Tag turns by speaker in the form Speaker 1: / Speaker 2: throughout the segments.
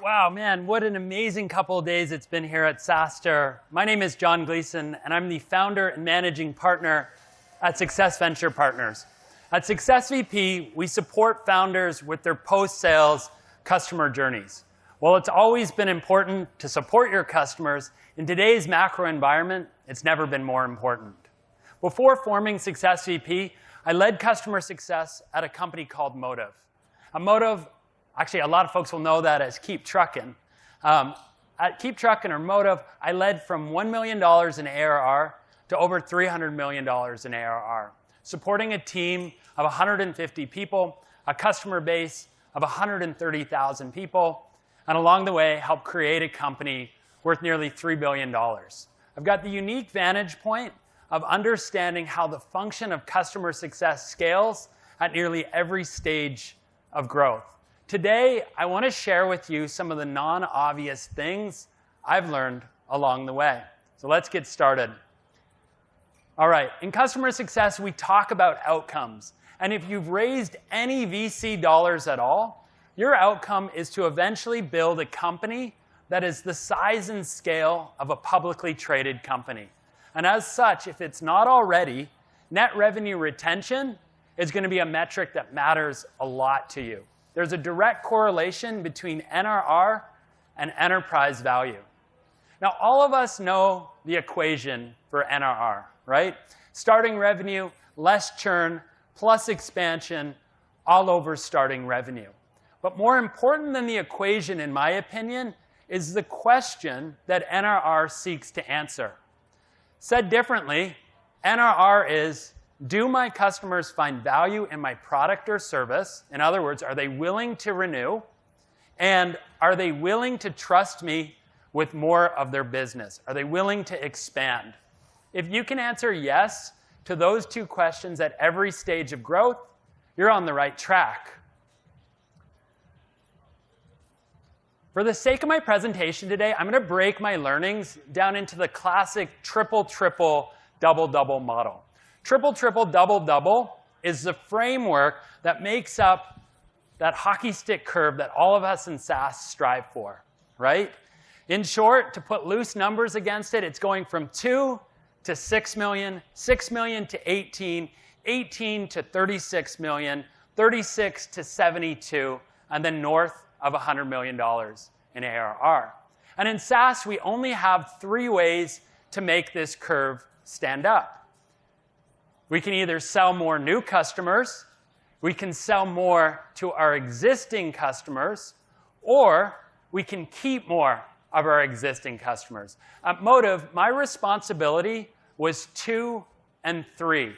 Speaker 1: Wow, man, what an amazing couple of days it's been here at SaaStr. My name is John Gleason, and I'm the founder and managing partner at Success Venture Partners. At Success VP, we support founders with their post-sales customer journeys. While it's always been important to support your customers, in today's macro environment, it's never been more important. Before forming Success VP, I led customer success at a company called Motive. Motive, actually, a lot of folks will know that as Keep Truckin'. At Keep Truckin' or Motive, I led from $1 million in ARR to over $300 million in ARR, supporting a team of 150 people, a customer base of 130,000 people, and along the way, helped create a company worth nearly $3 billion. I've got the unique vantage point of understanding how the function of customer success scales at nearly every stage of growth. Today, I want to share with you some of the non-obvious things I've learned along the way. So let's get started. All right, in customer success, we talk about outcomes. And if you've raised any VC dollars at all, your outcome is to eventually build a company that is the size and scale of a publicly traded company. And as such, if it's not already, net revenue retention is going to be a metric that matters a lot to you. There's a direct correlation between NRR and enterprise value. Now, all of us know the equation for NRR, right? Starting revenue, less churn, plus expansion, all over starting revenue. But more important than the equation, in my opinion, is the question that NRR seeks to answer. Said differently, NRR is, do my customers find value in my product or service? In other words, are they willing to renew? And are they willing to trust me with more of their business? Are they willing to expand? If you can answer yes to those two questions at every stage of growth, you're on the right track. For the sake of my presentation today, I'm going to break my learnings down into the classic triple, triple, double, double model. Triple, triple, double, double is the framework that makes up that hockey stick curve that all of us in SaaS strive for, right? In short, to put loose numbers against it, it's going from 2 to 6 million, 6 million to 18, 18 to 36 million, 36 to 72, and then north of $100 million in ARR. And in SaaS, we only have 3 ways to make this curve stand up. We can either sell more new customers, we can sell more to our existing customers, or we can keep more of our existing customers. At Motive, my responsibility was 2 and 3.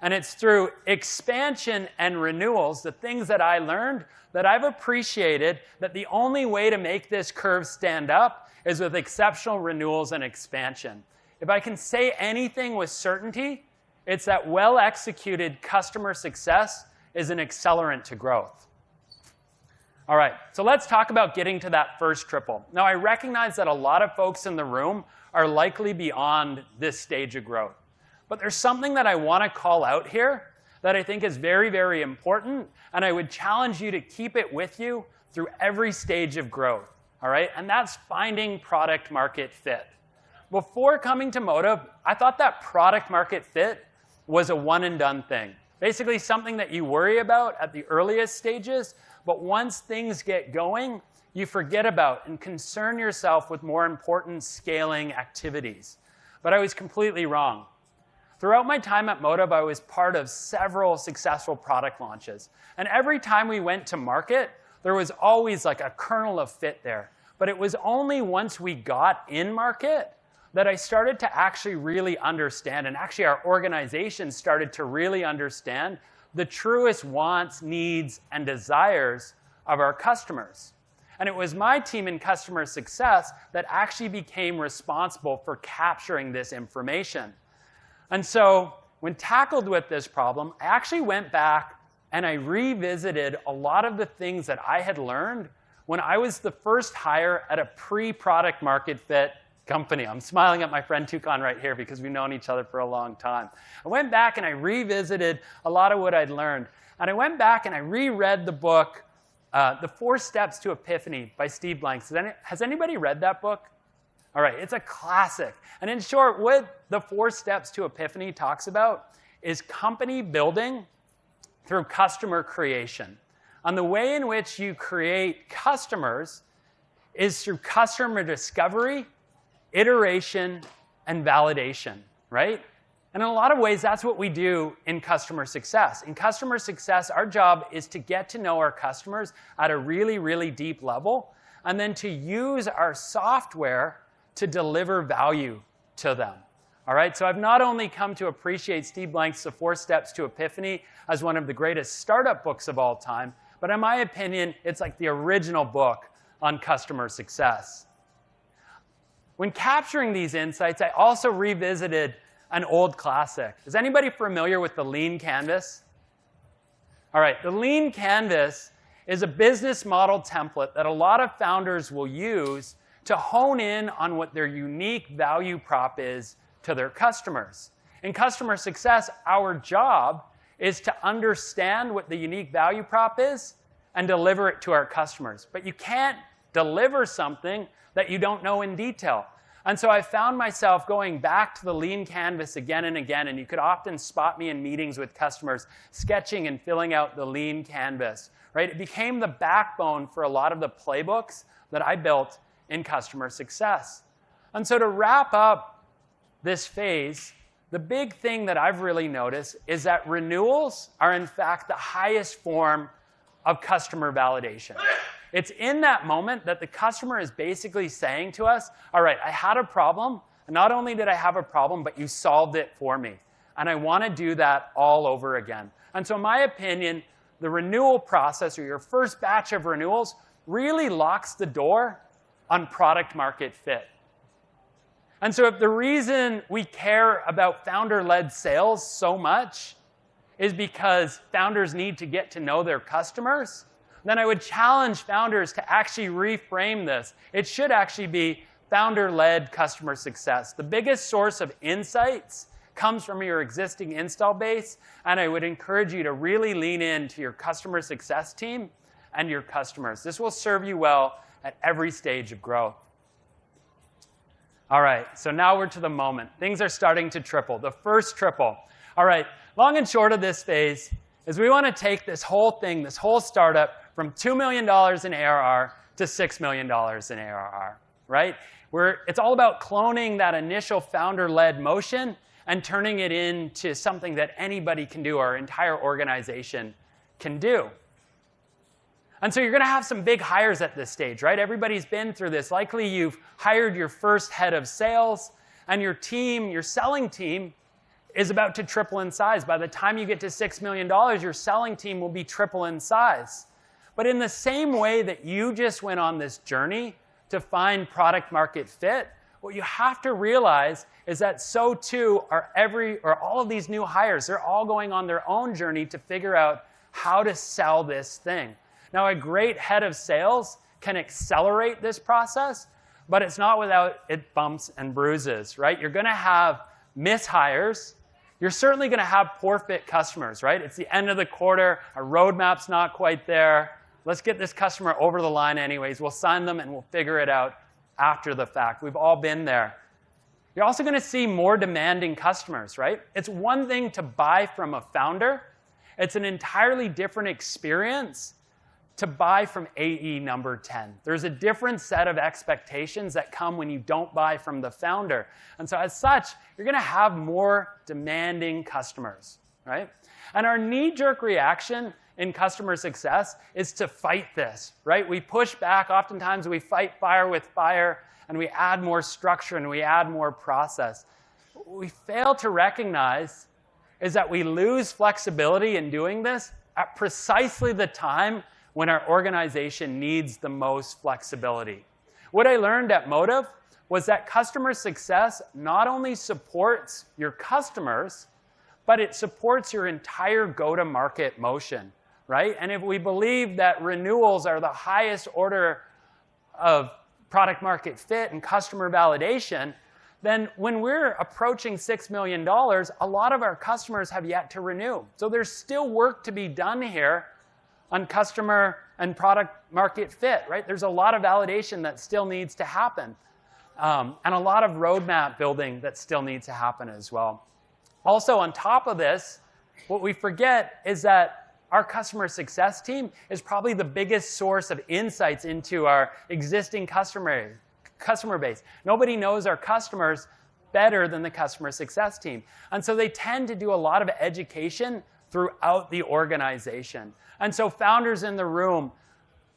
Speaker 1: And it's through expansion and renewals, the things that I learned, that I've appreciated that the only way to make this curve stand up is with exceptional renewals and expansion. If I can say anything with certainty, it's that well-executed customer success is an accelerant to growth. All right, so let's talk about getting to that first triple. Now, I recognize that a lot of folks in the room are likely beyond this stage of growth. But there's something that I want to call out here that I think is very, very important, and I would challenge you to keep it with you through every stage of growth, all right? And that's finding product market fit. Before coming to Motive, I thought that product market fit was a one-and-done thing. Basically, something that you worry about at the earliest stages, but once things get going, you forget about and concern yourself with more important scaling activities. But I was completely wrong. Throughout my time at Motive, I was part of several successful product launches. And every time we went to market, there was always like a kernel of fit there. But it was only once we got in market that I started to actually really understand, and actually our organization started to really understand the truest wants, needs, and desires of our customers. And it was my team in customer success that actually became responsible for capturing this information. And so when tackled with this problem, I actually went back and I revisited a lot of the things that I had learned when I was the first hire at a pre-product market fit company. I'm smiling at my friend Tukan right here because we've known each other for a long time. I went back and I revisited a lot of what I'd learned. And I went back and I reread the book The 4 Steps to Epiphany by Steve Blanks. Has anybody read that book? All right, it's a classic. And in short, what the 4 Steps to Epiphany talks about is company building through customer creation. And the way in which you create customers is through customer discovery, iteration, and validation, right? And in a lot of ways, that's what we do in customer success. In customer success, our job is to get to know our customers at a really, really deep level, and then to use our software to deliver value to them. All right, so I've not only come to appreciate Steve Blanks' The 4 Steps to Epiphany as one of the greatest startup books of all time, but in my opinion, it's like the original book on customer success. When capturing these insights, I also revisited an old classic. Is anybody familiar with the Lean Canvas? All right, the Lean Canvas is a business model template that a lot of founders will use to hone in on what their unique value prop is to their customers. In customer success, our job is to understand what the unique value prop is and deliver it to our customers. But you can't deliver something that you don't know in detail. And so I found myself going back to the Lean Canvas again and again, and you could often spot me in meetings with customers sketching and filling out the Lean Canvas, right? It became the backbone for a lot of the playbooks that I built in customer success. And so to wrap up this phase, the big thing that I've really noticed is that renewals are in fact the highest form of customer validation. It's in that moment that the customer is basically saying to us, all right, I had a problem, and not only did I have a problem, but you solved it for me. And I want to do that all over again. And so in my opinion, the renewal process, or your first batch of renewals, really locks the door on product market fit. And so if the reason we care about founder-led sales so much is because founders need to get to know their customers, then I would challenge founders to actually reframe this. It should actually be founder-led customer success. The biggest source of insights comes from your existing install base, and I would encourage you to really lean into your customer success team and your customers. This will serve you well at every stage of growth. All right, so now we're to the moment. Things are starting to triple, the first triple. All right, long and short of this phase is we want to take this whole thing, this whole startup, from $2 million in ARR to $6 million in ARR, right? It's all about cloning that initial founder-led motion and turning it into something that anybody can do, our entire organization can do. And so you're going to have some big hires at this stage, right? Everybody's been through this. Likely you've hired your first head of sales, and your team, your selling team, is about to triple in size. By the time you get to $6 million, your selling team will be triple in size. But in the same way that you just went on this journey to find product market fit, what you have to realize is that so too are all of these new hires. They're all going on their own journey to figure out how to sell this thing. Now, a great head of sales can accelerate this process, but it's not without its bumps and bruises, right? You're going to have mishires. You're certainly going to have poor fit customers, right? It's the end of the quarter. Our roadmap's not quite there. Let's get this customer over the line anyways. We'll sign them, and we'll figure it out after the fact. We've all been there. You're also going to see more demanding customers, right? It's one thing to buy from a founder. It's an entirely different experience to buy from AE number 10. There's a different set of expectations that come when you don't buy from the founder. And so as such, you're going to have more demanding customers, right? And our knee-jerk reaction in customer success is to fight this, right? We push back. Oftentimes we fight fire with fire, and we add more structure and we add more process. What we fail to recognize is that we lose flexibility in doing this at precisely the time when our organization needs the most flexibility. What I learned at Motive was that customer success not only supports your customers, but it supports your entire go-to-market motion, right? And if we believe that renewals are the highest order of product market fit and customer validation, then when we're approaching $6 million, a lot of our customers have yet to renew. So there's still work to be done here on customer and product market fit, right? There's a lot of validation that still needs to happen, and a lot of roadmap building that still needs to happen as well. Also, on top of this, what we forget is that our customer success team is probably the biggest source of insights into our existing customer base. Nobody knows our customers better than the customer success team. And so they tend to do a lot of education throughout the organization. And so founders in the room,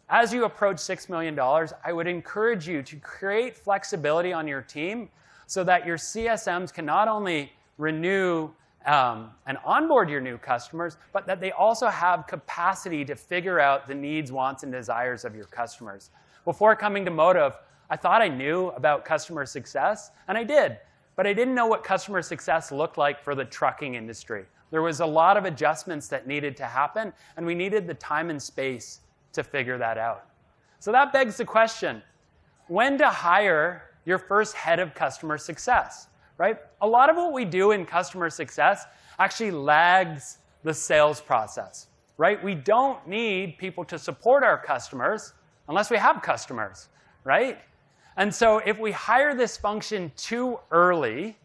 Speaker 1: as you approach $6 million, I would encourage you to create flexibility on your team so that your CSMs can not only renew and onboard your new customers, but that they also have capacity to figure out the needs, wants, and desires of your customers. Before coming to Motive, I thought I knew about customer success, and I did, but I didn't know what customer success looked like for the trucking industry. There was a lot of adjustments that needed to happen, and we needed the time and space to figure that out. So that begs the question, when to hire your first head of customer success, right? A lot of what we do in customer success actually lags the sales process, right? We don't need people to support our customers unless we have customers, right? And so if we hire this function too early,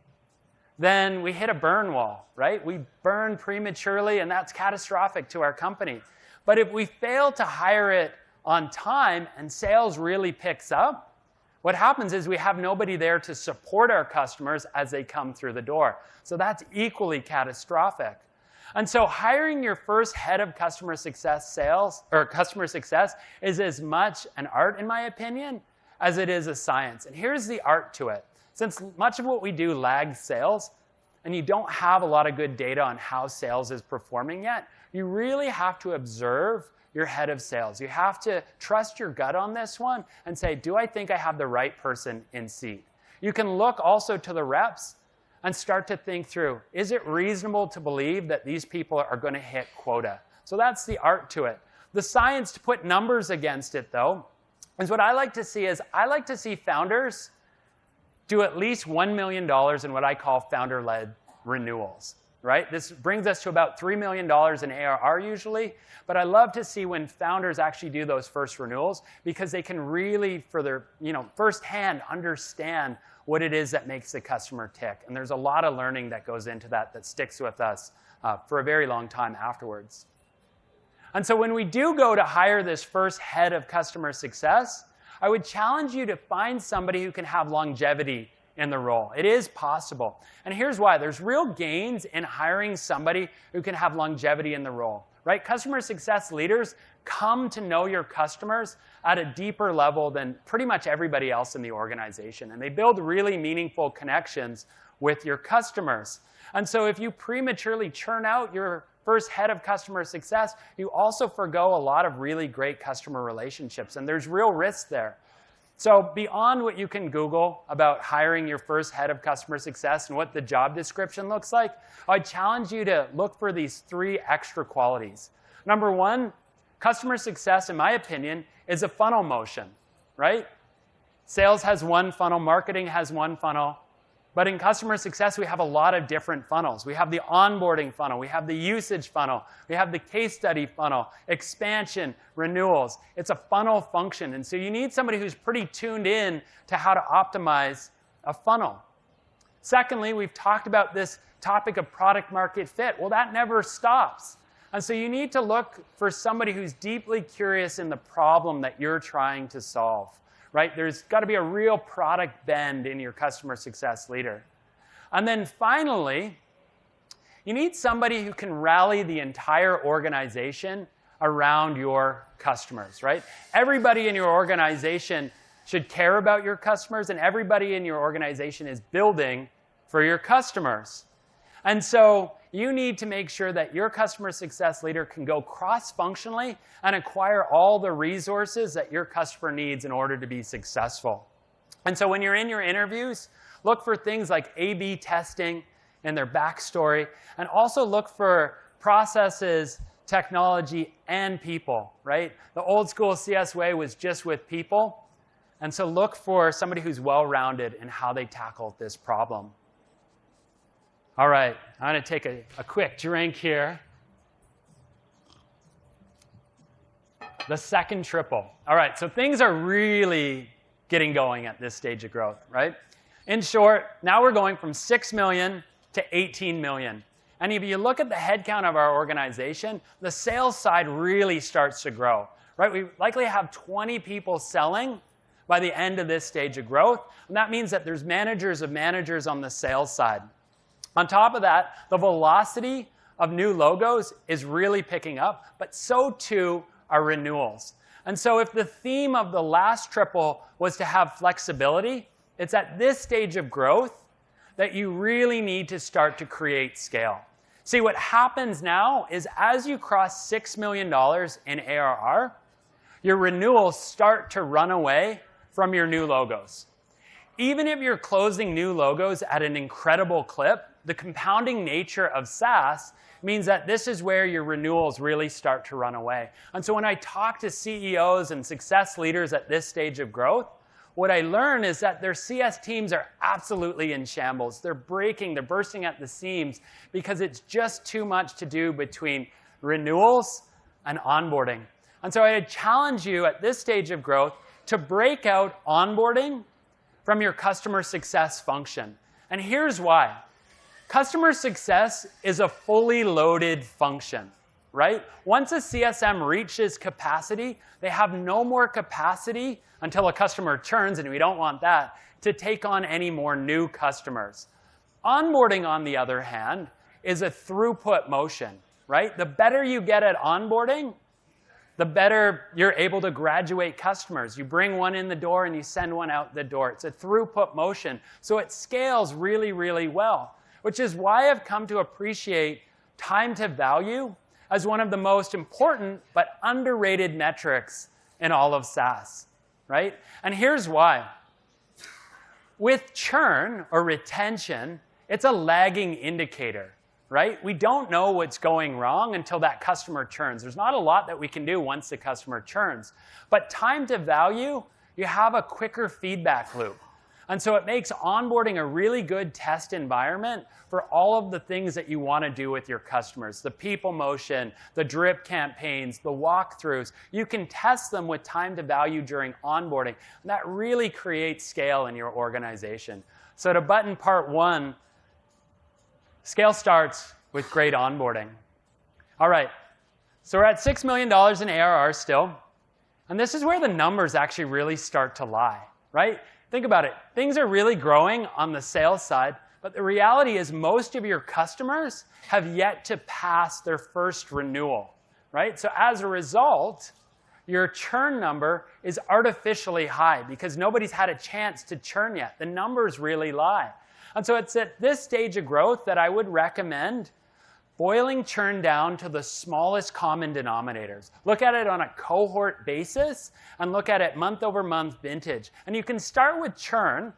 Speaker 1: then we hit a burn wall, right? We burn prematurely, and that's catastrophic to our company. But if we fail to hire it on time and sales really picks up, what happens is we have nobody there to support our customers as they come through the door. So that's equally catastrophic. And so hiring your first head of customer success is as much an art, in my opinion, as it is a science. And here's the art to it. Since much of what we do lags sales, and you don't have a lot of good data on how sales is performing yet, you really have to observe your head of sales. You have to trust your gut on this one and say, do I think I have the right person in seat? You can look also to the reps and start to think through, is it reasonable to believe that these people are going to hit quota? So that's the art to it. The science to put numbers against it, though, is what I like to see is I like to see founders do at least $1 million in what I call founder-led renewals. Right? This brings us to about $3 million in ARR usually, but I love to see when founders actually do those first renewals because they can really, for their firsthand, understand what it is that makes the customer tick. And there's a lot of learning that goes into that sticks with us for a very long time afterwards. And so when we do go to hire this first head of customer success, I would challenge you to find somebody who can have longevity in the role. It is possible. And here's why. There's real gains in hiring somebody who can have longevity in the role, right? Customer success leaders come to know your customers at a deeper level than pretty much everybody else in the organization. And they build really meaningful connections with your customers. And so if you prematurely churn out your first head of customer success, you also forgo a lot of really great customer relationships. And there's real risk there. So beyond what you can Google about hiring your first head of customer success and what the job description looks like, I challenge you to look for these 3 extra qualities. Number 1, customer success, in my opinion, is a funnel motion, right? Sales has one funnel, marketing has one funnel. But in customer success, we have a lot of different funnels. We have the onboarding funnel. We have the usage funnel. We have the case study funnel, expansion, renewals. It's a funnel function. And so you need somebody who's pretty tuned in to how to optimize a funnel. Secondly, we've talked about this topic of product market fit. Well, that never stops. And so you need to look for somebody who's deeply curious in the problem that you're trying to solve. Right? There's got to be a real product bend in your customer success leader. And then finally, you need somebody who can rally the entire organization around your customers, right? Everybody in your organization should care about your customers, and everybody in your organization is building for your customers. And so you need to make sure that your customer success leader can go cross-functionally and acquire all the resources that your customer needs in order to be successful. And so when you're in your interviews, look for things like A/B testing and their backstory, and also look for processes, technology, and people, right? The old school CS way was just with people. And so look for somebody who's well-rounded in how they tackle this problem. All right, I'm going to take a quick drink here. The second triple. All right, so things are really getting going at this stage of growth, right? In short, now we're going from 6 million to 18 million. And if you look at the headcount of our organization, the sales side really starts to grow, right? We likely have 20 people selling by the end of this stage of growth. And that means that there's managers of managers on the sales side. On top of that, the velocity of new logos is really picking up, but so too are renewals. And so if the theme of the last triple was to have flexibility, it's at this stage of growth that you really need to start to create scale. See, what happens now is as you cross $6 million in ARR, your renewals start to run away from your new logos. Even if you're closing new logos at an incredible clip, the compounding nature of SaaS means that this is where your renewals really start to run away. And so when I talk to CEOs and success leaders at this stage of growth, what I learn is that their CS teams are absolutely in shambles. They're breaking, they're bursting at the seams because it's just too much to do between renewals and onboarding. And so I challenge you at this stage of growth to break out onboarding from your customer success function. And here's why. Customer success is a fully loaded function, right? Once a CSM reaches capacity, they have no more capacity until a customer churns, and we don't want that, to take on any more new customers. Onboarding, on the other hand, is a throughput motion, right? The better you get at onboarding, the better you're able to graduate customers. You bring one in the door and you send one out the door. It's a throughput motion, so it scales really, really well, which is why I've come to appreciate time to value as one of the most important but underrated metrics in all of SaaS, right? And here's why. With churn or retention, it's a lagging indicator, right? We don't know what's going wrong until that customer churns. There's not a lot that we can do once the customer churns. But time to value, you have a quicker feedback loop. And so it makes onboarding a really good test environment for all of the things that you want to do with your customers. The people motion, the drip campaigns, the walkthroughs. You can test them with time to value during onboarding. And that really creates scale in your organization. So to button part one, scale starts with great onboarding. All right, so we're at $6 million in ARR still. And this is where the numbers actually really start to lie, right? Think about it. Things are really growing on the sales side, but the reality is most of your customers have yet to pass their first renewal, right? So as a result, your churn number is artificially high because nobody's had a chance to churn yet. The numbers really lie. And so it's at this stage of growth that I would recommend boiling churn down to the smallest common denominators. Look at it on a cohort basis and look at it month over month vintage. And you can start with churn,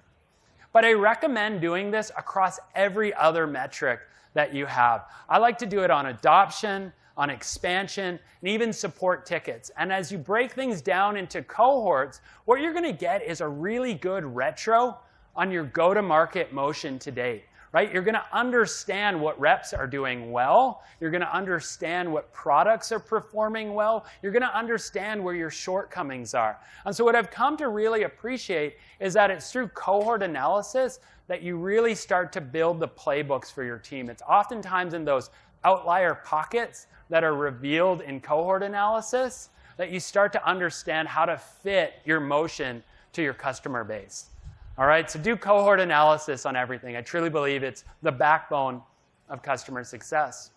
Speaker 1: but I recommend doing this across every other metric that you have. I like to do it on adoption, on expansion, and even support tickets. And as you break things down into cohorts, what you're going to get is a really good retro on your go-to-market motion to date. Right? You're going to understand what reps are doing well. You're going to understand what products are performing well. You're going to understand where your shortcomings are. And so what I've come to really appreciate is that it's through cohort analysis that you really start to build the playbooks for your team. It's oftentimes in those outlier pockets that are revealed in cohort analysis that you start to understand how to fit your motion to your customer base. All right, so do cohort analysis on everything. I truly believe it's the backbone of customer success.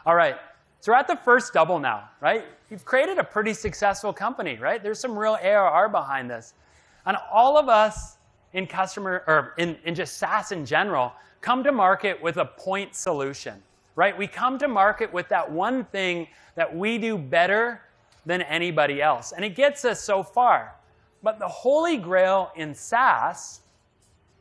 Speaker 1: All right, so we're at the first double now, right? You've created a pretty successful company, right? There's some real ARR behind this. And all of us in just SaaS in general come to market with a point solution, right? We come to market with that one thing that we do better than anybody else. And it gets us so far. But the holy grail in SaaS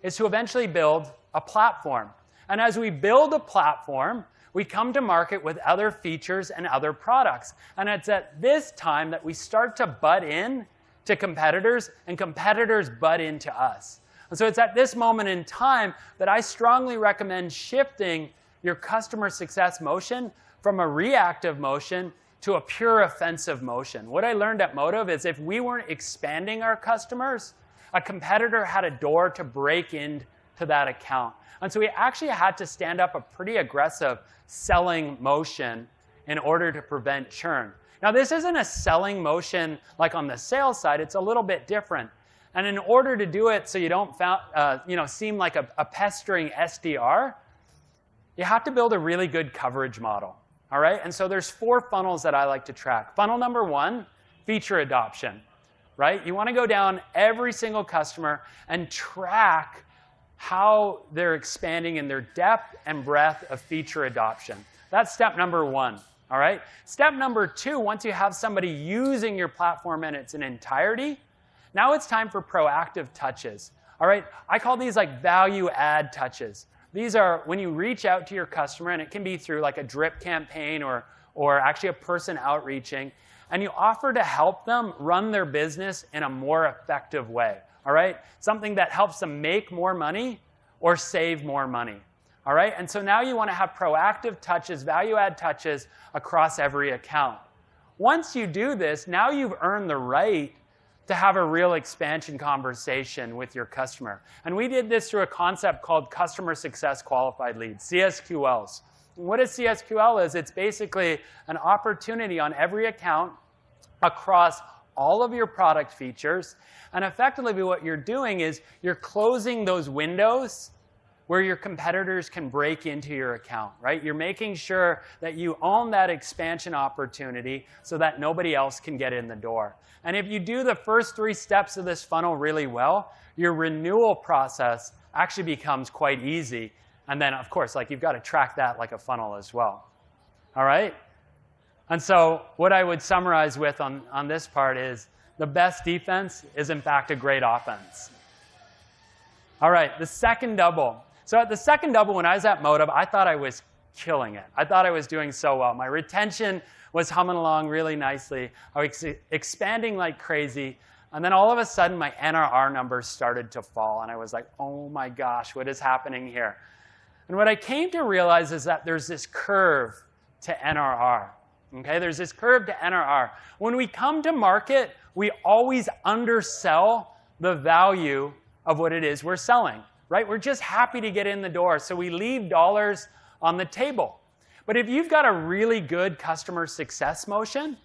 Speaker 1: is to eventually build a platform. And as we build a platform, we come to market with other features and other products. And it's at this time that we start to butt in to competitors, and competitors butt into us. And so it's at this moment in time that I strongly recommend shifting your customer success motion from a reactive motion to a pure offensive motion. What I learned at Motive is if we weren't expanding our customers, a competitor had a door to break into that account. And so we actually had to stand up a pretty aggressive selling motion in order to prevent churn. Now, this isn't a selling motion like on the sales side. It's a little bit different. And in order to do it so you don't seem like a pestering SDR, you have to build a really good coverage model. All right? And so there's 4 funnels that I like to track. Funnel number 1, feature adoption. Right? You want to go down every single customer and track how they're expanding in their depth and breadth of feature adoption. That's step number 1. All right? Step number 2, once you have somebody using your platform in its entirety, now it's time for proactive touches. All right? I call these like value add touches. These are when you reach out to your customer, and it can be through like a drip campaign or actually a person outreaching, and you offer to help them run their business in a more effective way. All right? Something that helps them make more money or save more money. All right? And so now you want to have proactive touches, value add touches across every account. Once you do this, now you've earned the right to have a real expansion conversation with your customer. And we did this through a concept called Customer Success Qualified Leads, CSQLs. And what a CSQL is, it's basically an opportunity on every account across all of your product features. And effectively what you're doing is you're closing those windows where your competitors can break into your account, right? You're making sure that you own that expansion opportunity so that nobody else can get in the door. And if you do the first 3 steps of this funnel really well, your renewal process actually becomes quite easy. And then, of course, like you've got to track that like a funnel as well. All right? And so what I would summarize with on this part is the best defense is, in fact, a great offense. All right, the second double. So at the second double, when I was at Motive, I thought I was killing it. I thought I was doing so well. My retention was humming along really nicely. I was expanding like crazy. And then all of a sudden, my NRR numbers started to fall. And I was like, oh my gosh, what is happening here? And what I came to realize is that there's this curve to NRR. Okay, there's this curve to NRR. When we come to market, we always undersell the value of what it is we're selling. Right? We're just happy to get in the door, so we leave dollars on the table. But if you've got a really good customer success motion,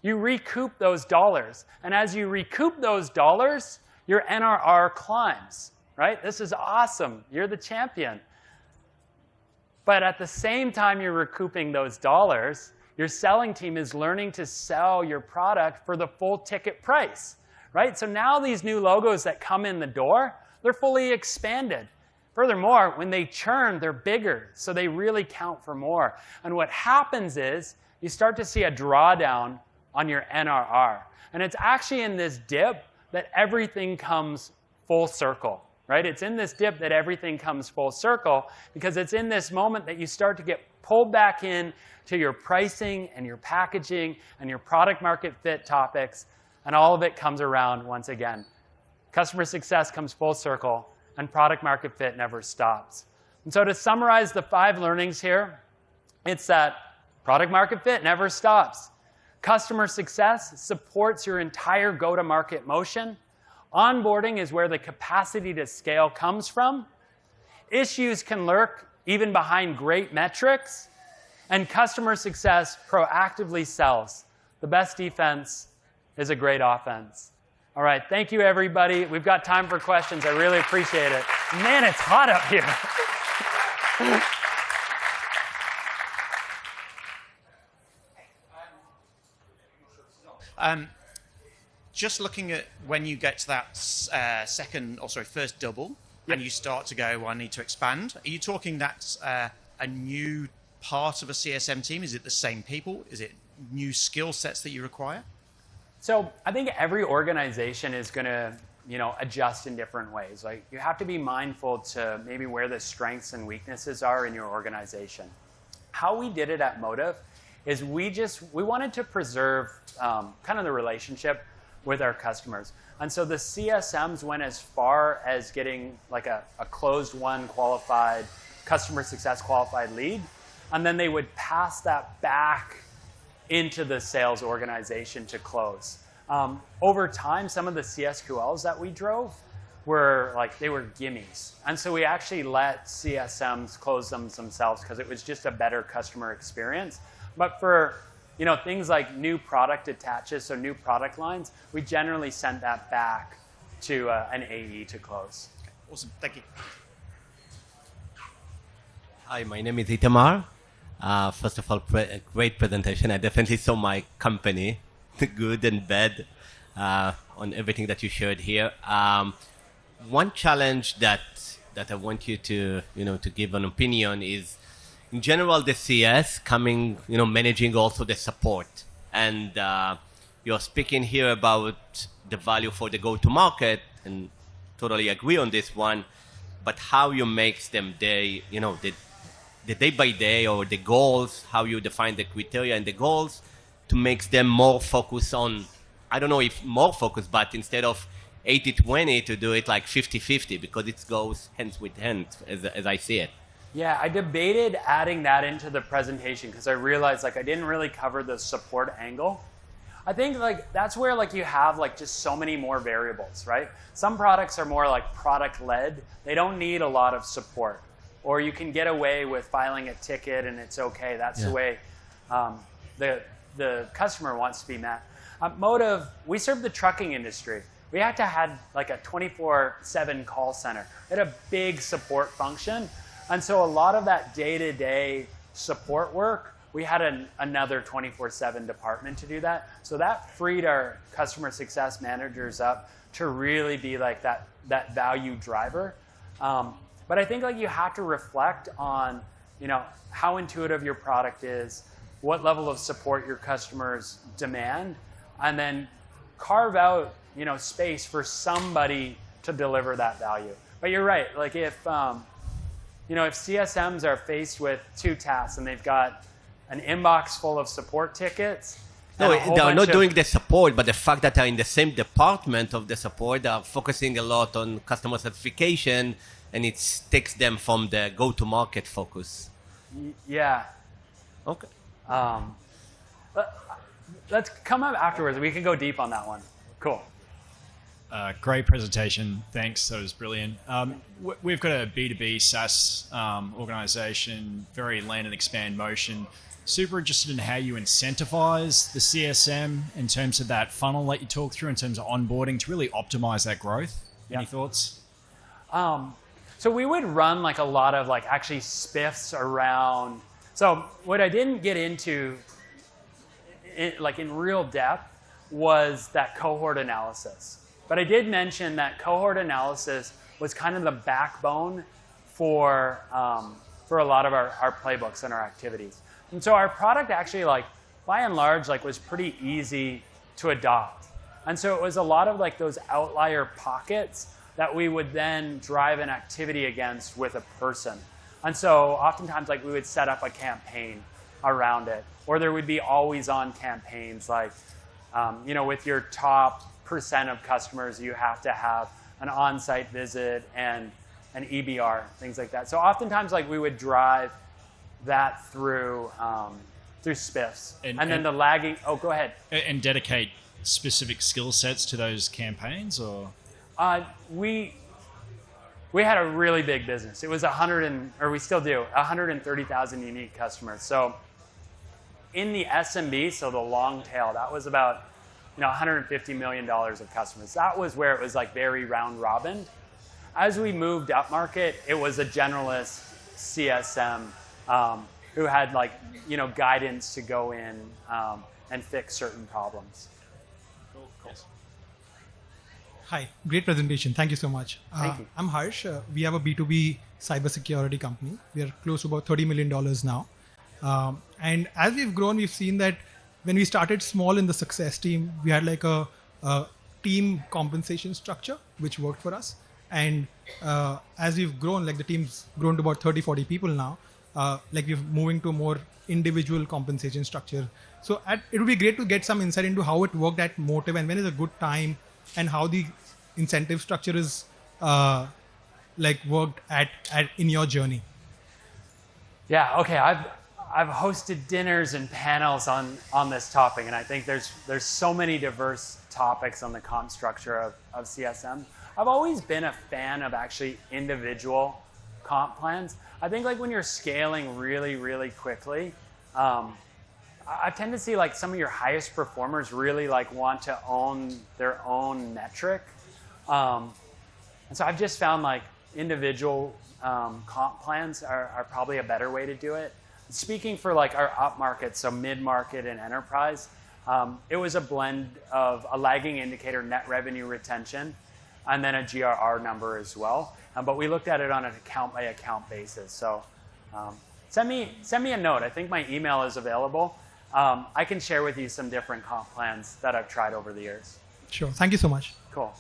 Speaker 1: you recoup those dollars. And as you recoup those dollars, your NRR climbs. Right? This is awesome. You're the champion. But at the same time you're recouping those dollars, your selling team is learning to sell your product for the full ticket price. Right? So now these new logos that come in the door, they're fully expanded. Furthermore, when they churn, they're bigger, so they really count for more. And what happens is you start to see a drawdown on your NRR. And it's actually in this dip that everything comes full circle. Right? It's in this dip that everything comes full circle, because it's in this moment that you start to get pulled back in to your pricing and your packaging and your product market fit topics, and all of it comes around once again. Customer success comes full circle, and product market fit never stops. And so to summarize the 5 learnings here, it's that product market fit never stops. Customer success supports your entire go-to-market motion. Onboarding is where the capacity to scale comes from. Issues can lurk even behind great metrics. And customer success proactively sells. The best defense is a great offense. All right, thank you, everybody. We've got time for questions. I really appreciate it. Man, it's hot up here.
Speaker 2: Just looking at when you get to that first double, and you start to go, well, I need to expand. Are you talking that's a new part of a CSM team? Is it the same people? Is it new skill sets that you require?
Speaker 1: So I think every organization is going to, adjust in different ways. Like, you have to be mindful to maybe where the strengths and weaknesses are in your organization. How we did it at Motive is we wanted to preserve kind of the relationship with our customers. And so the CSMs went as far as getting like a closed won qualified customer success qualified lead. And then they would pass that back into the sales organization to close. Over time, some of the CSQLs that we drove were like, they were gimmies. And so we actually let CSMs close them themselves because it was just a better customer experience. But for things like new product attaches, so new product lines, we generally sent that back to an AE to close.
Speaker 2: Okay, awesome, thank you.
Speaker 3: Hi, my name is Itamar. First of all, great presentation. I definitely saw my company, good and bad, on everything that you shared here. One challenge that I want you to give an opinion is, in general, the CS coming, managing also the support, and you're speaking here about the value for the go-to-market, and totally agree on this one. But how you make them the day by day, or the goals, how you define the criteria and the goals to make them more focused on, I don't know if more focused, but instead of 80-20 to do it like 50-50, because it goes hands with hand as I see it.
Speaker 1: Yeah, I debated adding that into the presentation because I realized I didn't really cover the support angle. I think that's where you have just so many more variables, right? Some products are more product led. They don't need a lot of support. Or you can get away with filing a ticket and it's okay. That's the way the customer wants to be met. Motive, we serve the trucking industry. We had to have a 24/7 call center. It had a big support function. And so a lot of that day-to-day support work, we had another 24/7 department to do that. So that freed our customer success managers up to really be that value driver. But I think you have to reflect on, how intuitive your product is, what level of support your customers demand, and then carve out, space for somebody to deliver that value. But you're right. If CSMs are faced with 2 tasks and they've got an inbox full of support tickets.
Speaker 3: No, they're not doing the support, but the fact that they're in the same department of the support, they're focusing a lot on customer certification, and it takes them from the go-to-market focus.
Speaker 1: Yeah.
Speaker 3: Okay.
Speaker 1: Let's come up afterwards. We can go deep on that one. Cool.
Speaker 4: Great presentation. Thanks. That was brilliant. We've got a B2B SaaS organization, very land and expand motion. Super interested in how you incentivize the CSM in terms of that funnel that you talked through, in terms of onboarding to really optimize that growth. Any thoughts?
Speaker 1: So we would run a lot of actually spiffs around. So what I didn't get into in real depth was that cohort analysis. But I did mention that cohort analysis was kind of the backbone for a lot of our playbooks and our activities. And so our product actually, by and large, was pretty easy to adopt. And so it was a lot of those outlier pockets that we would then drive an activity against with a person. And so oftentimes, we would set up a campaign around it, or there would be always-on campaigns, with your top % of customers, you have to have an on-site visit and an EBR, things like that. So oftentimes, we would drive that through spiffs, and then the lagging. Oh, go ahead.
Speaker 4: And dedicate specific skill sets to those campaigns, or
Speaker 1: we had a really big business. It was we still do 130,000 unique customers. So in the SMB, so the long tail, that was about $150 million of customers. That was where it was very round robin. As we moved up market, it was a generalist CSM who had guidance to go in and fix certain problems.
Speaker 4: Cool.
Speaker 5: Hi, great presentation. Thank you so much.
Speaker 1: Thank you.
Speaker 5: I'm Harsh. We have a B2B cybersecurity company. We are close to about $30 million now. And as we've grown, we've seen that when we started small in the success team, we had a team compensation structure, which worked for us. And as we've grown, the team's grown to about 30, 40 people now, we're moving to a more individual compensation structure. So it would be great to get some insight into how it worked at Motive and when is a good time and how the incentive structure is worked at in your journey.
Speaker 1: Yeah, okay. I've hosted dinners and panels on this topic, and I think there's so many diverse topics on the comp structure of CSM. I've always been a fan of actually individual comp plans. I think like when you're scaling really, really quickly, I tend to see like some of your highest performers really like want to own their own metric. And so I've just found like individual comp plans are probably a better way to do it. Speaking for like our upmarket, so mid-market and enterprise, it was a blend of a lagging indicator, net revenue retention, and then a GRR number as well. But we looked at it on an account-by-account basis. So send me a note. I think my email is available. I can share with you some different comp plans that I've tried over the years.
Speaker 5: Sure. Thank you so much.
Speaker 1: Cool.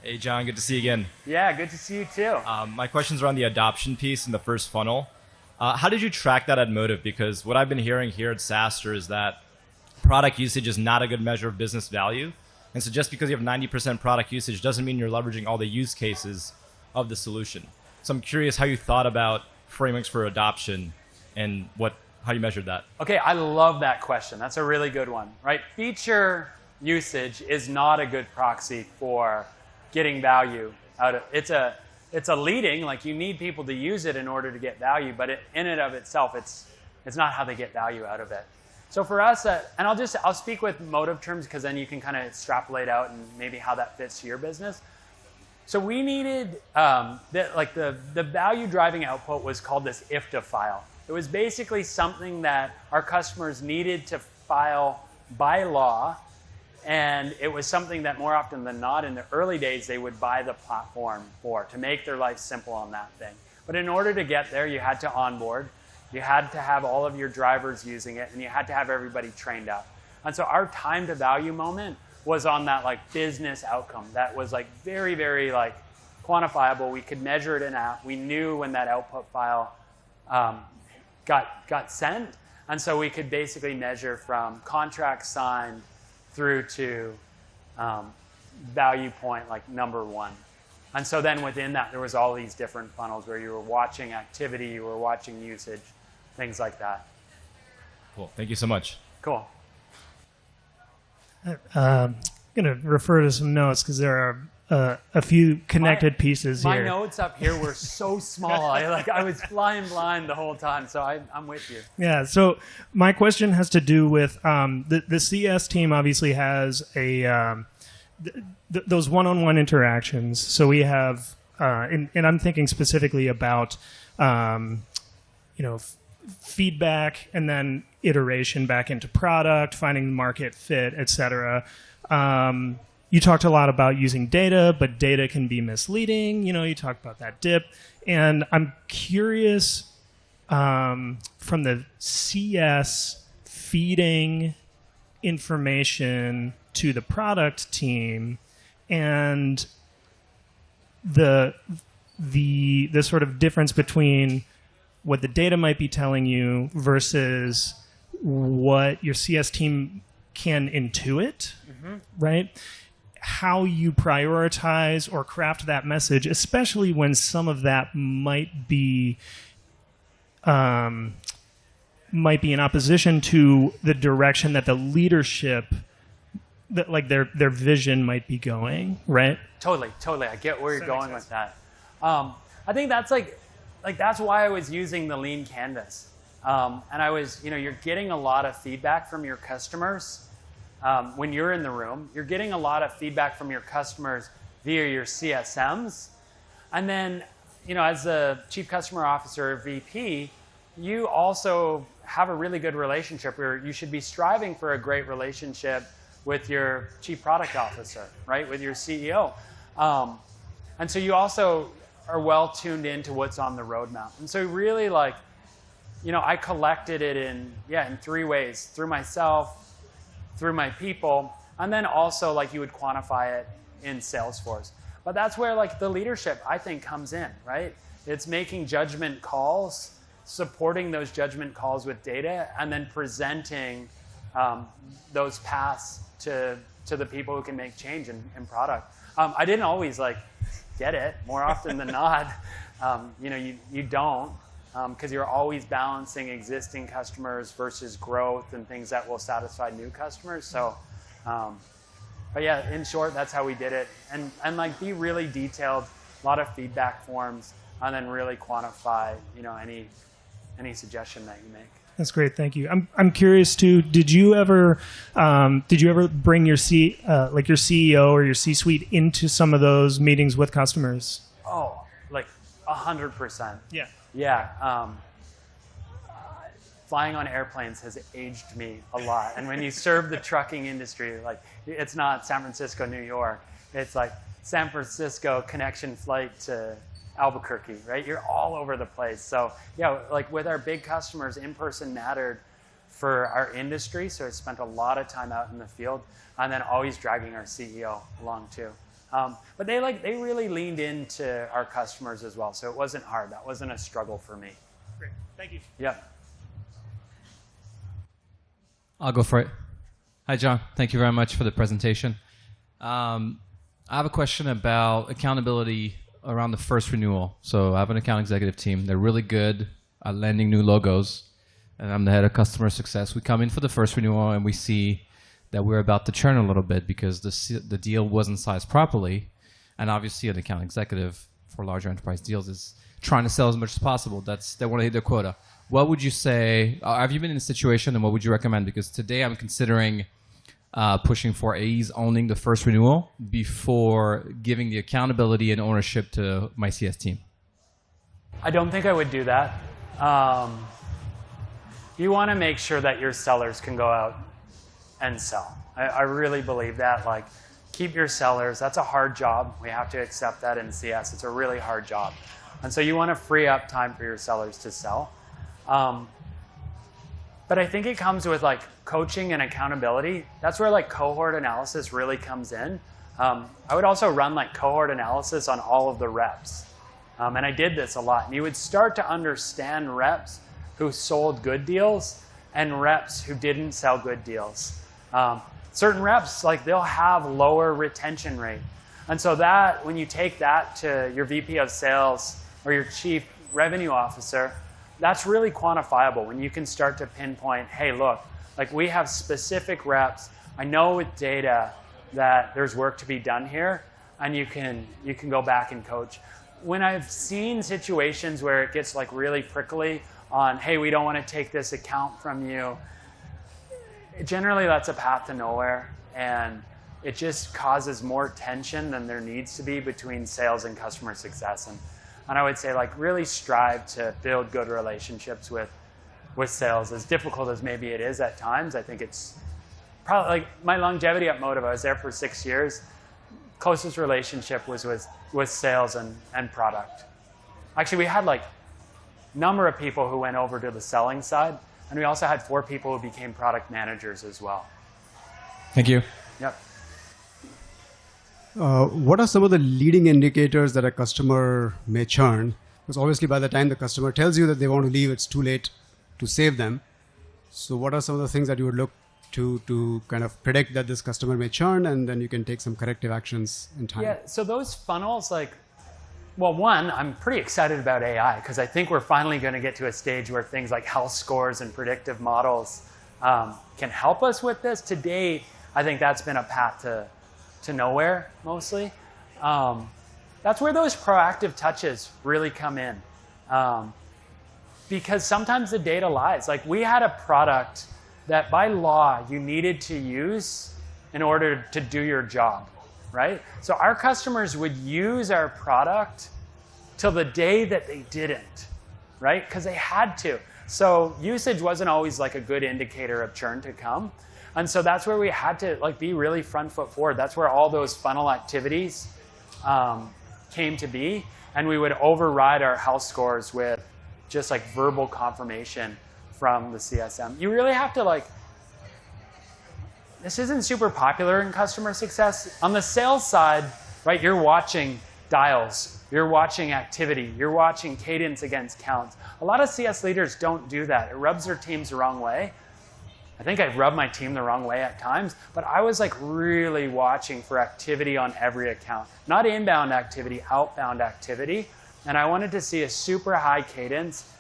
Speaker 6: Hey, John, good to see you again.
Speaker 1: Yeah, good to see you too.
Speaker 6: My question's around the adoption piece in the first funnel. How did you track that at Motive? Because what I've been hearing here at SaaStr is that product usage is not a good measure of business value. And so just because you have 90% product usage doesn't mean you're leveraging all the use cases of the solution. So I'm curious how you thought about frameworks for adoption and how you measured that.
Speaker 1: Okay, I love that question. That's a really good one, right? Feature usage is not a good proxy for getting value out of it. It's a leading, like you need people to use it in order to get value, but in and of itself, it's not how they get value out of it. So for us, and I'll speak with Motive terms because then you can kind of extrapolate out and maybe how that fits to your business. So we needed the value driving output was called this IFTA file. It was basically something that our customers needed to file by law. And it was something that more often than not in the early days, they would buy the platform to make their life simple on that thing. But in order to get there, you had to onboard, you had to have all of your drivers using it, and you had to have everybody trained up. And so our time to value moment was on that like business outcome that was like very, very like quantifiable. We could measure it in app. We knew when that output file got sent. And so we could basically measure from contract signed through to value point, like number one. And so then within that, there was all these different funnels where you were watching activity, you were watching usage, things like that.
Speaker 6: Cool. Thank you so much.
Speaker 1: Cool.
Speaker 7: I'm going to refer to some notes because there are a few connected pieces here.
Speaker 1: My notes up here were so small. I was flying blind the whole time, so I'm with you.
Speaker 7: Yeah, so my question has to do with the CS team obviously has those one-on-one interactions. So we have, and I'm thinking specifically about, feedback and then iteration back into product, finding market fit, et cetera. You talked a lot about using data, but data can be misleading. You talked about that dip. And I'm curious from the CS feeding information to the product team and the sort of difference between what the data might be telling you versus what your CS team can intuit, right? How you prioritize or craft that message, especially when some of that might be in opposition to the direction that the leadership, that like their vision might be going, right?
Speaker 1: Totally. I get where you're going with that. I think that's that's why I was using the lean canvas. And I was, you're getting a lot of feedback from your customers when you're in the room. You're getting a lot of feedback from your customers via your CSMs. And then, as a chief customer officer or VP, you also have a really good relationship where you should be striving for a great relationship with your chief product officer, right? With your CEO. And so you also are well tuned into what's on the roadmap. And so really I collected it in three ways: through myself, through my people, and then also you would quantify it in Salesforce. But that's where the leadership, I think, comes in, right? It's making judgment calls, supporting those judgment calls with data, and then presenting those paths to the people who can make change in product. I didn't always get it. More often than not, You don't, because you're always balancing existing customers versus growth and things that will satisfy new customers. So, but yeah, in short, that's how we did it. And like be really detailed, a lot of feedback forms, and then really quantify, any suggestion that you make.
Speaker 7: That's great, thank you. I'm curious too. Did you ever bring your your CEO or your C-suite into some of those meetings with customers?
Speaker 1: Oh, like 100%.
Speaker 7: Yeah.
Speaker 1: Yeah. Flying on airplanes has aged me a lot. And when you serve the trucking industry, like it's not San Francisco, New York. It's like San Francisco connection flight to Albuquerque, right? You're all over the place. So yeah, like with our big customers, in-person mattered for our industry. So I spent a lot of time out in the field, and then always dragging our CEO along too. But they really leaned into our customers as well. So it wasn't hard. That wasn't a struggle for me.
Speaker 7: Great, thank you.
Speaker 1: Yeah.
Speaker 8: I'll go for it. Hi, John. Thank you very much for the presentation. I have a question about accountability around the first renewal. So I have an account executive team. They're really good at landing new logos, and I'm the head of customer success. We come in for the first renewal, and we see that we're about to churn a little bit because the deal wasn't sized properly. And obviously, an account executive for larger enterprise deals is trying to sell as much as possible. They want to hit their quota. What would you say? Have you been in a situation, and what would you recommend? Because today I'm considering pushing for AEs owning the first renewal before giving the accountability and ownership to my CS team.
Speaker 1: I don't think I would do that. You want to make sure that your sellers can go out and sell. I really believe that. Like, keep your sellers. That's a hard job. We have to accept that in CS. It's a really hard job. And so you want to free up time for your sellers to sell. But I think it comes with like coaching and accountability. That's where like cohort analysis really comes in. I would also run like cohort analysis on all of the reps. And I did this a lot. And you would start to understand reps who sold good deals and reps who didn't sell good deals. Certain reps, like they'll have lower retention rate. And so that, when you take that to your VP of sales or your chief revenue officer, that's really quantifiable when you can start to pinpoint, hey, look, like we have specific reps. I know with data that there's work to be done here, and you can go back and coach. When I've seen situations where it gets like really prickly on, hey, we don't want to take this account from you, generally that's a path to nowhere, and it just causes more tension than there needs to be between sales and customer success. And I would say like really strive to build good relationships with sales. As difficult as maybe it is at times, I think it's probably like my longevity at Motive. I was there for 6 years. Closest relationship was with sales and product. Actually, we had like number of people who went over to the selling side, and we also had 4 people who became product managers as well.
Speaker 8: Thank you.
Speaker 1: Yep.
Speaker 9: What are some of the leading indicators that a customer may churn? Because obviously by the time the customer tells you that they want to leave, it's too late to save them. So what are some of the things that you would look to kind of predict that this customer may churn, and then you can take some corrective actions in time?
Speaker 1: Yeah, so those funnels, like, well, one, I'm pretty excited about AI because I think we're finally going to get to a stage where things like health scores and predictive models can help us with this. To date, I think that's been a path to nowhere, mostly. That's where those proactive touches really come in. Because sometimes the data lies. Like, we had a product that by law you needed to use in order to do your job, right? So our customers would use our product till the day that they didn't, right? Because they had to. So usage wasn't always like a good indicator of churn to come. And so that's where we had to like be really front foot forward. That's where all those funnel activities came to be. And we would override our health scores with just like verbal confirmation from the CSM. You really have to like, this isn't super popular in customer success. On the sales side, right, you're watching dials, you're watching activity, you're watching cadence against counts. A lot of CS leaders don't do that. It rubs their teams the wrong way. I think I've rubbed my team the wrong way at times, but I was like really watching for activity on every account. Not inbound activity, outbound activity. And I wanted to see a super high cadence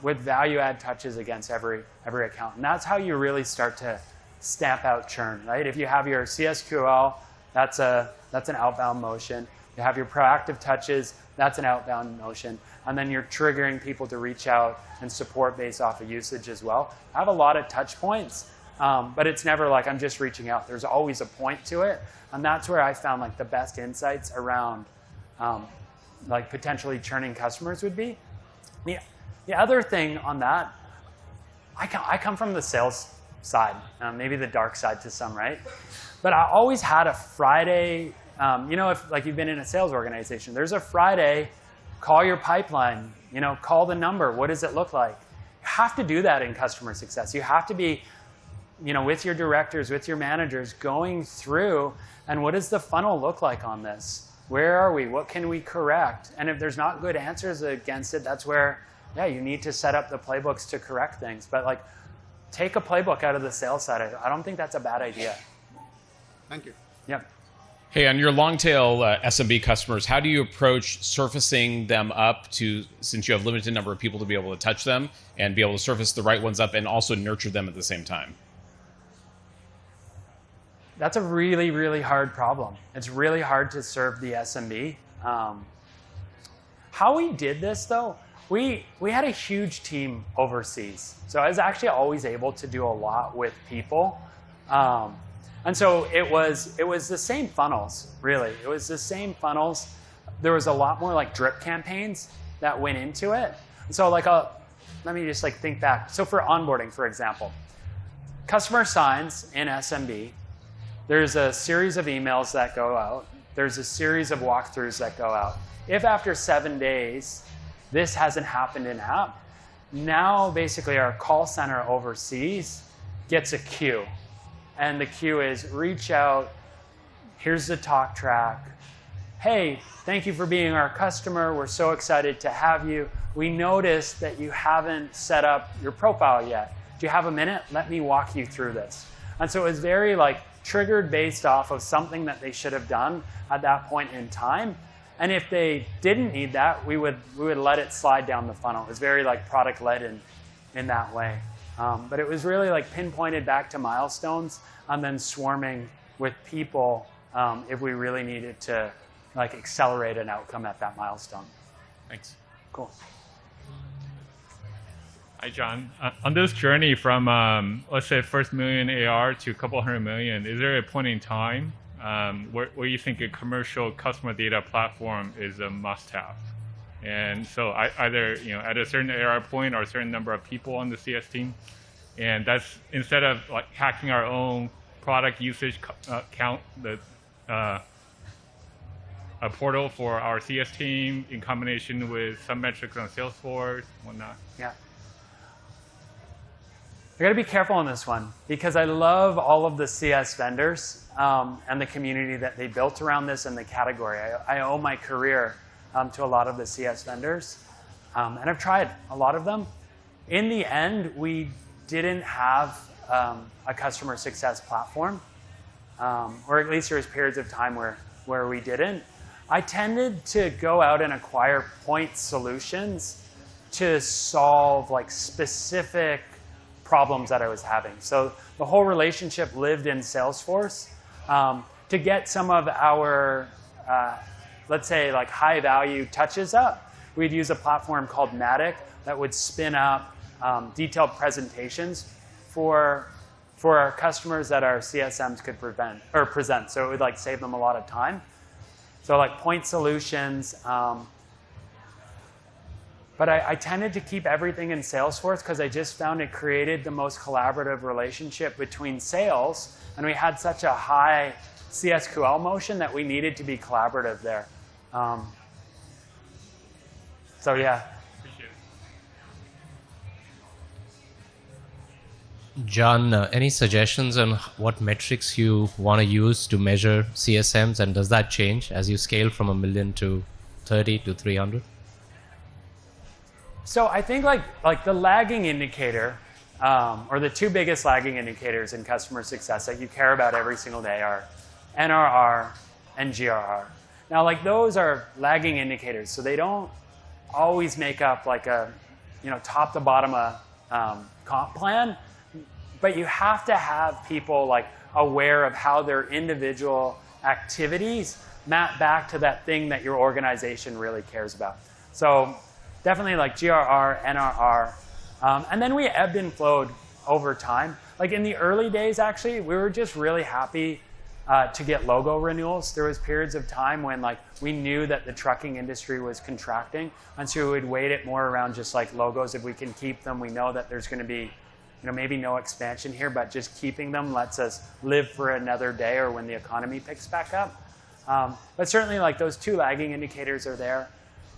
Speaker 1: with value add touches against every account. And that's how you really start to stamp out churn, right? If you have your CSQL, that's an outbound motion. You have your proactive touches, that's an outbound motion. And then you're triggering people to reach out and support based off of usage as well. I have a lot of touch points, but it's never like I'm just reaching out. There's always a point to it. And that's where I found like the best insights around like potentially churning customers would be. The other thing on that, I come from the sales side, maybe the dark side to some, right? But I always had a Friday, if like you've been in a sales organization, there's a Friday, call your pipeline, call the number. What does it look like? You have to do that in customer success. You have to be, with your directors, with your managers, going through, and what does the funnel look like on this? Where are we? What can we correct? And if there's not good answers against it, that's where, you need to set up the playbooks to correct things. But like, take a playbook out of the sales side. I don't think that's a bad idea.
Speaker 9: Thank you.
Speaker 1: Yep.
Speaker 10: Hey, on your long tail SMB customers, how do you approach surfacing them up to, since you have limited number of people to be able to touch them and be able to surface the right ones up and also nurture them at the same time?
Speaker 1: That's a really, really hard problem. It's really hard to serve the SMB. How we did this though, we had a huge team overseas. So I was actually always able to do a lot with people. And so it was the same funnels, really. It was the same funnels. There was a lot more like drip campaigns that went into it. And so like, let me just like think back. So for onboarding, for example, customer signs in SMB, there's a series of emails that go out. There's a series of walkthroughs that go out. If after 7 days, this hasn't happened in app, now basically our call center overseas gets a queue. And the queue is reach out, here's the talk track. Hey, thank you for being our customer. We're so excited to have you. We noticed that you haven't set up your profile yet. Do you have a minute? Let me walk you through this. And so it was very like triggered based off of something that they should have done at that point in time. And if they didn't need that, we would let it slide down the funnel. It was very like product led in that way. But it was really like pinpointed back to milestones and then swarming with people if we really needed to like accelerate an outcome at that milestone.
Speaker 10: Thanks.
Speaker 1: Cool.
Speaker 11: Hi, John. On this journey from, let's say, first million ARR to a couple hundred million, is there a point in time where you think a commercial customer data platform is a must-have? And so either at a certain ARR point or a certain number of people on the CS team, and that's instead of like hacking our own product usage count, a portal for our CS team in combination with some metrics on Salesforce, whatnot.
Speaker 1: Yeah. I got to be careful on this one because I love all of the CS vendors and the community that they built around this and the category. I owe my career to a lot of the CS vendors, and I've tried a lot of them. In the end, we didn't have a customer success platform, or at least there was periods of time where we didn't. I tended to go out and acquire point solutions to solve like specific problems that I was having. So the whole relationship lived in Salesforce. To get some of our, let's say like high value touches up, we'd use a platform called Matic that would spin up detailed presentations for our customers that our CSMs could present. So it would like save them a lot of time. So like point solutions, but I tended to keep everything in Salesforce because I just found it created the most collaborative relationship between sales, and we had such a high CSQL motion that we needed to be collaborative there. So yeah.
Speaker 11: Appreciate it.
Speaker 12: John, any suggestions on what metrics you want to use to measure CSMs, and does that change as you scale from 1 million to 30 to 300?
Speaker 1: So I think like the lagging indicator, or the two biggest lagging indicators in customer success that you care about every single day are NRR and GRR. Now like those are lagging indicators, so they don't always make up like a, top to bottom comp plan, but you have to have people like aware of how their individual activities map back to that thing that your organization really cares about. So definitely like GRR, NRR, and then we ebbed and flowed over time. Like in the early days, actually, we were just really happy to get logo renewals. There was periods of time when like we knew that the trucking industry was contracting, and so we would weight it more around just like logos. If we can keep them, we know that there's going to be, maybe no expansion here, but just keeping them lets us live for another day or when the economy picks back up. But certainly like those two lagging indicators are there.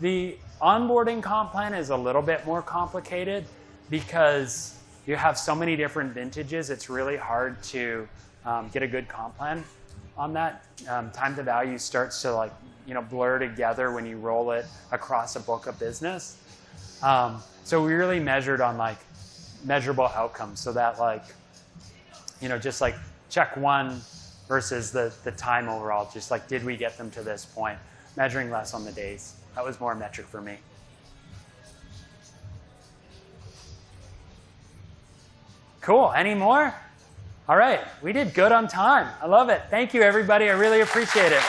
Speaker 1: The onboarding comp plan is a little bit more complicated because you have so many different vintages. It's really hard to get a good comp plan on that. Time to value starts to like, blur together when you roll it across a book of business. So we really measured on like measurable outcomes, so that like, just like check one versus the time overall, just like, did we get them to this point? Measuring less on the days. That was more a metric for me. Cool, any more? All right, we did good on time. I love it. Thank you, everybody. I really appreciate it.